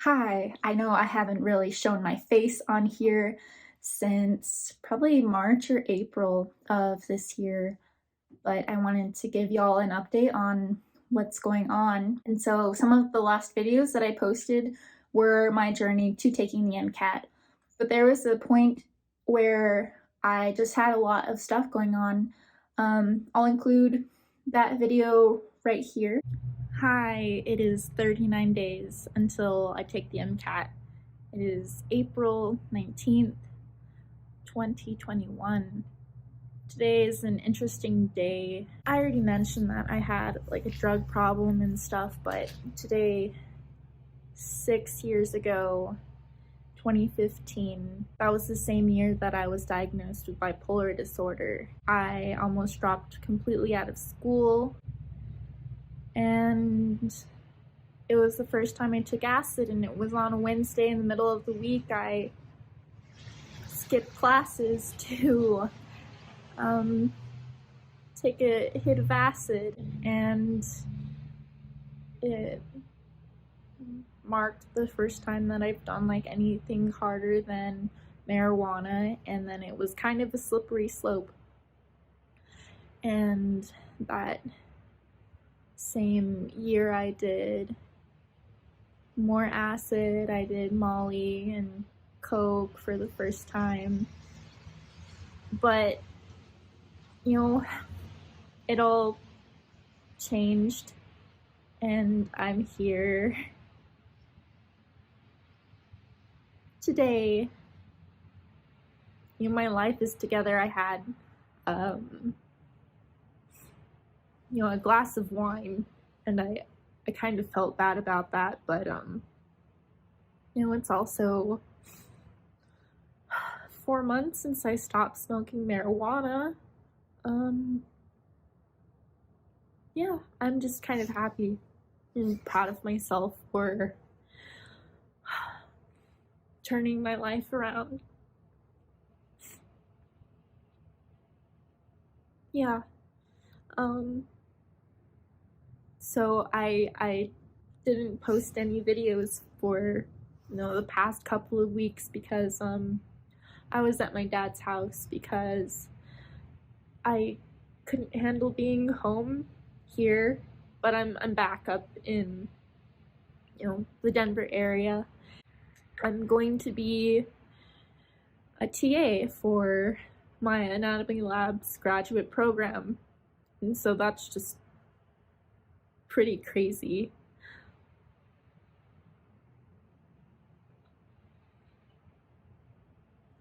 Hi, I know I haven't really shown my face on here since probably March or April of this year, but I wanted to give y'all an update on what's going on. And so some of the last videos that I posted were my journey to taking the MCAT, but there was a point where I just had a lot of stuff going on. I'll include that video right here. Hi, it is 39 days until I take the MCAT. It is April 19th, 2021. Today is an interesting day. I already mentioned that I had like a drug problem and stuff, but today, 6 years ago, 2015, that was the same year that I was diagnosed with bipolar disorder. I almost dropped completely out of school, and it was the first time I took acid, and it was on a Wednesday in the middle of the week. I skipped classes to take a hit of acid, and it marked the first time that I've done like anything harder than marijuana, and then it was kind of a slippery slope. And that same year I did more acid, I did Molly and Coke for the first time. But, it all changed, and I'm here today. My life is together. I had, a glass of wine, and I kind of felt bad about that, but, it's also 4 months since I stopped smoking marijuana. Yeah, I'm just kind of happy and proud of myself for turning my life around. Yeah. So I didn't post any videos for the past couple of weeks because I was at my dad's house because I couldn't handle being home here, but I'm back up in the Denver area. I'm going to be a TA for my anatomy lab's graduate program, and so that's just pretty crazy.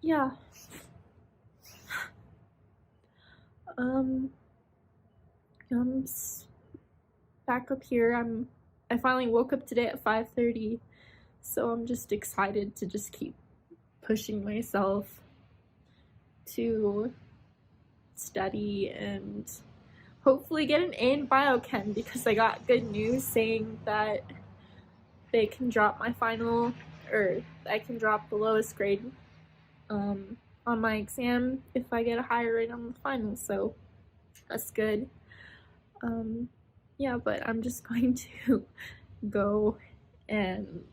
Yeah. I'm back up here. I finally woke up today at 5:30, so I'm just excited to just keep pushing myself to study and hopefully get an A in biochem, because I got good news saying that they can drop my final, or I can drop the lowest grade on my exam if I get a higher rate on the final, so that's good. Yeah, but I'm just going to go and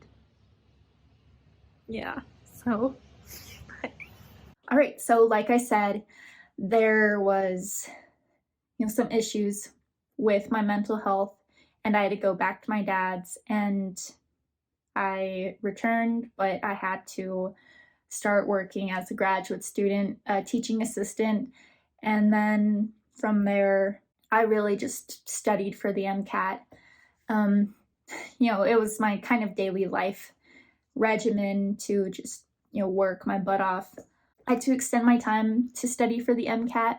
yeah, so all right, so like I said, there was some issues with my mental health, and I had to go back to my dad's, and I returned, but I had to start working as a graduate student, teaching assistant, and then from there I really just studied for the MCAT. It was my kind of daily life regimen to just work my butt off. I had to extend my time to study for the MCAT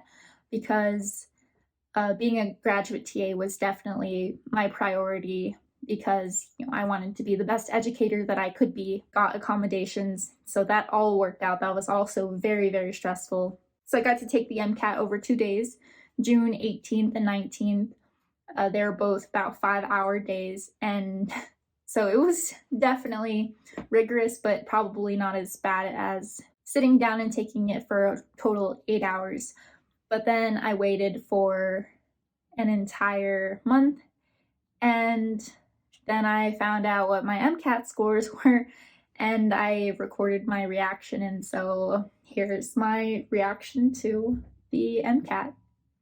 because being a graduate TA was definitely my priority, because I wanted to be the best educator that I could be, got accommodations, so that all worked out. That was also very, very stressful. So I got to take the MCAT over 2 days, June 18th and 19th. They were both about 5-hour days, and so it was definitely rigorous, but probably not as bad as sitting down and taking it for a total 8 hours. But then I waited for an entire month, and Then I found out what my MCAT scores were, and I recorded my reaction, and so here's my reaction to the MCAT.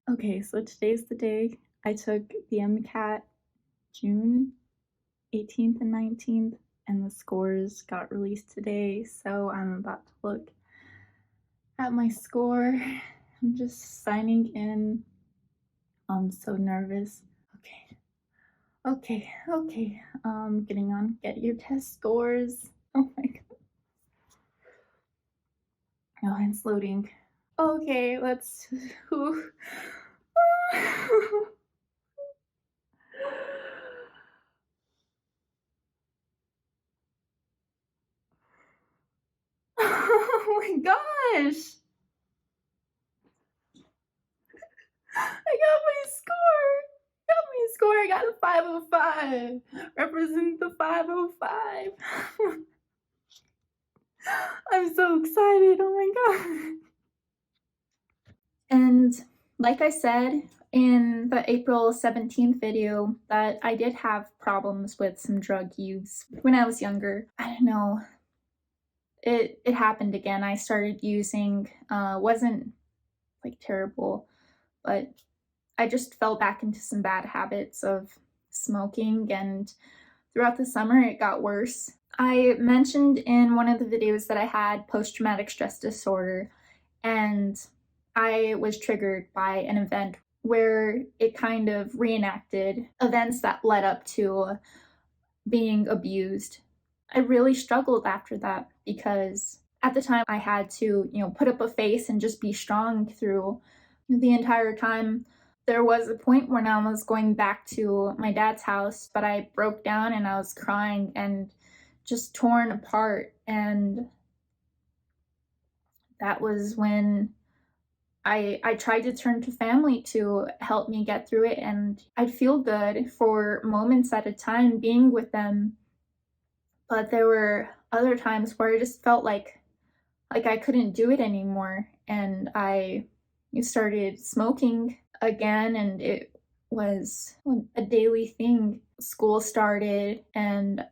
Okay, so today's the day I took the MCAT, June 18th and 19th, and the scores got released today, so I'm about to look at my score. I'm just signing in. I'm so nervous. Okay. Getting on get your test scores. Oh my god. Oh, it's loading. Okay, let's. Oh my gosh! I got my score! I got a 505. Represent the 505. I'm so excited. Oh my god. And like I said in the April 17th video, that I did have problems with some drug use when I was younger. I don't know. It happened again. I started using, wasn't like terrible, but I just fell back into some bad habits of smoking, and throughout the summer it got worse. I mentioned in one of the videos that I had post-traumatic stress disorder, and I was triggered by an event where it kind of reenacted events that led up to being abused. I really struggled after that because at the time I had to, put up a face and just be strong through the entire time. There was a point when I was going back to my dad's house, but I broke down and I was crying and just torn apart. And that was when I tried to turn to family to help me get through it, and I'd feel good for moments at a time being with them. But there were other times where I just felt like I couldn't do it anymore, and I started smoking again, and it was a daily thing. School started, and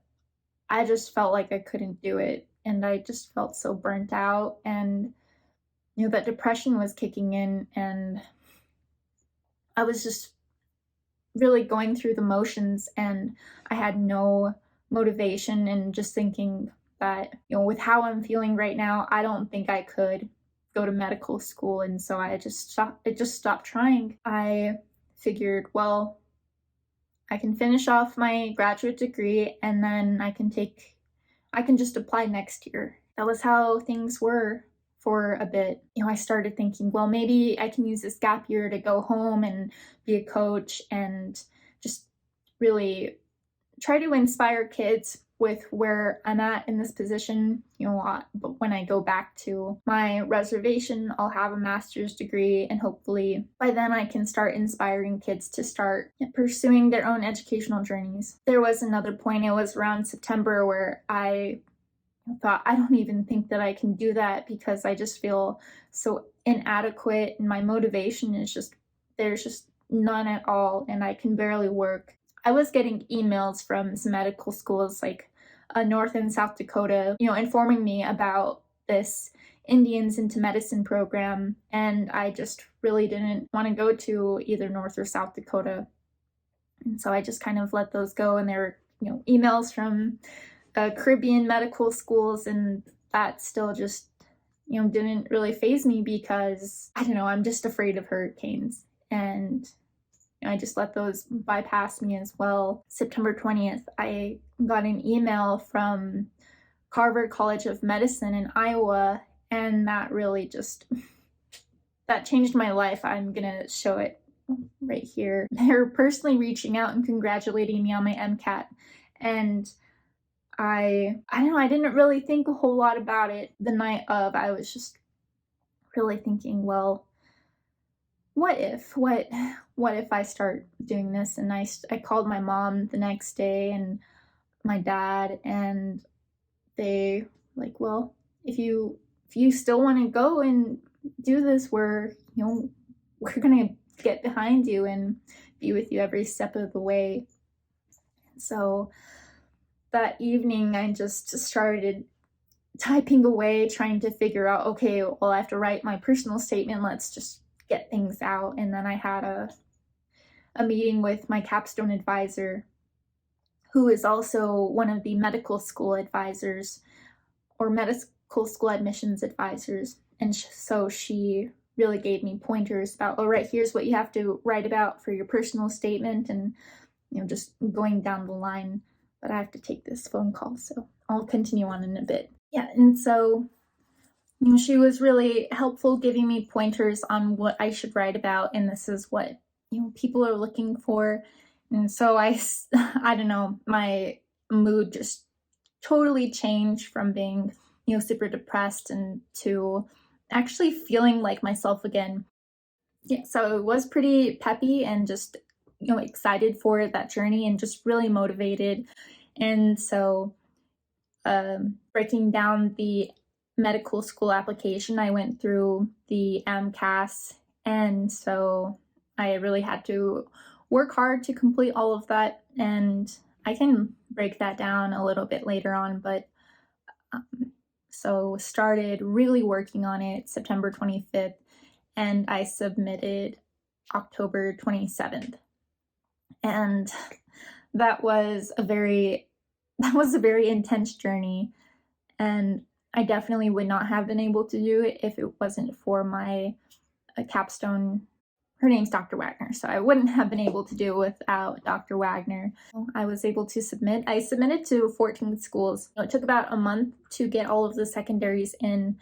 I just felt like I couldn't do it, and I just felt so burnt out, and that depression was kicking in, and I was just really going through the motions, and I had no motivation, and just thinking that, with how I'm feeling right now, I don't think I could go to medical school, and so I just stopped trying. I figured, well, I can finish off my graduate degree, and then I can just apply next year. That was how things were for a bit. I started thinking, well, maybe I can use this gap year to go home and be a coach and just really try to inspire kids with where I'm at in this position. But when I go back to my reservation, I'll have a master's degree, and hopefully by then I can start inspiring kids to start pursuing their own educational journeys. There was another point, it was around September, where I thought, I don't even think that I can do that because I just feel so inadequate, and my motivation is there's just none at all, and I can barely work. I was getting emails from some medical schools like North and South Dakota, informing me about this Indians into Medicine program, and I just really didn't want to go to either North or South Dakota. And so I just kind of let those go, and there were, emails from Caribbean medical schools, and that still just, didn't really faze me because, I don't know, I'm just afraid of hurricanes, and I just let those bypass me as well. September 20th, I got an email from Carver College of Medicine in Iowa, and that really that changed my life. I'm gonna show it right here. They're personally reaching out and congratulating me on my MCAT, and I don't know, I didn't really think a whole lot about it the night of. I was just really thinking, well, what if I start doing this? And I called my mom the next day and my dad, and they like, well, if you still want to go and do this, we're gonna get behind you and be with you every step of the way. So that evening, I just started typing away, trying to figure out, okay, well, I have to write my personal statement. Let's just get things out. And then I had a meeting with my capstone advisor, who is also one of the medical school advisors or medical school admissions advisors. And so she really gave me pointers about, oh, right, here's what you have to write about for your personal statement, and just going down the line. But I have to take this phone call, so I'll continue on in a bit. Yeah, and so she was really helpful, giving me pointers on what I should write about, and this is what people are looking for. And so I don't know, my mood just totally changed from being super depressed and to actually feeling like myself again. Yeah, so it was pretty peppy and just excited for that journey and just really motivated. And so breaking down the medical school application, I went through the MCAS, and so I really had to work hard to complete all of that, and I can break that down a little bit later on. But so started really working on it September 25th, and I submitted October 27th. And that was a very intense journey, and I definitely would not have been able to do it if it wasn't for my capstone. Her name's Dr. Wagner, so I wouldn't have been able to do it without Dr. Wagner. I was able to submit. I submitted to 14 schools. It took about a month to get all of the secondaries in,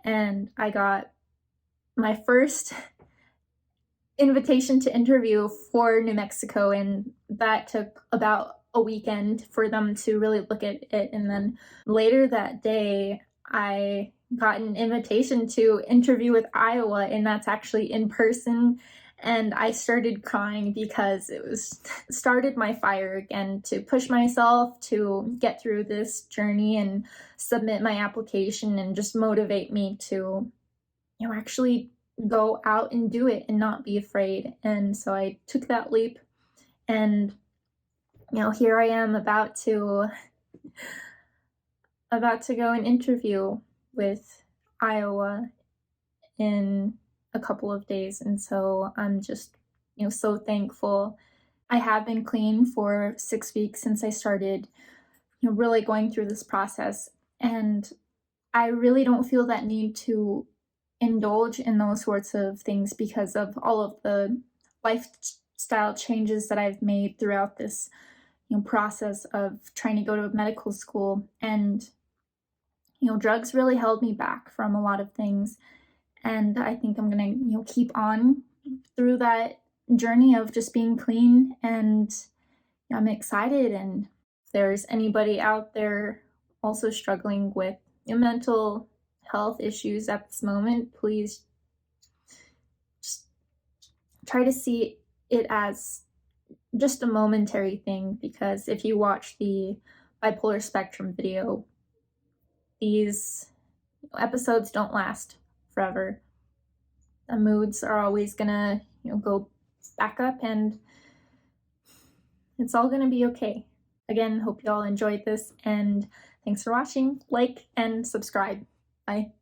and I got my first invitation to interview for New Mexico, and that took about a weekend for them to really look at it. And then later that day, I got an invitation to interview with Iowa, and that's actually in person. And I started crying because it started my fire again to push myself to get through this journey and submit my application, and just motivate me to actually go out and do it and not be afraid. And so I took that leap, and here I am about to go and interview with Iowa in a couple of days. And so I'm just so thankful. I have been clean for 6 weeks since I started really going through this process, and I really don't feel that need to indulge in those sorts of things because of all of the lifestyle changes that I've made throughout this process of trying to go to medical school. And drugs really held me back from a lot of things, and I think I'm gonna keep on through that journey of just being clean. And I'm excited. And if there's anybody out there also struggling with mental health issues at this moment, please just try to see it as just a momentary thing, because if you watch the bipolar spectrum video, these episodes don't last forever. The moods are always gonna go back up, and it's all gonna be okay. Again, hope you all enjoyed this, and thanks for watching. Like and subscribe. Bye.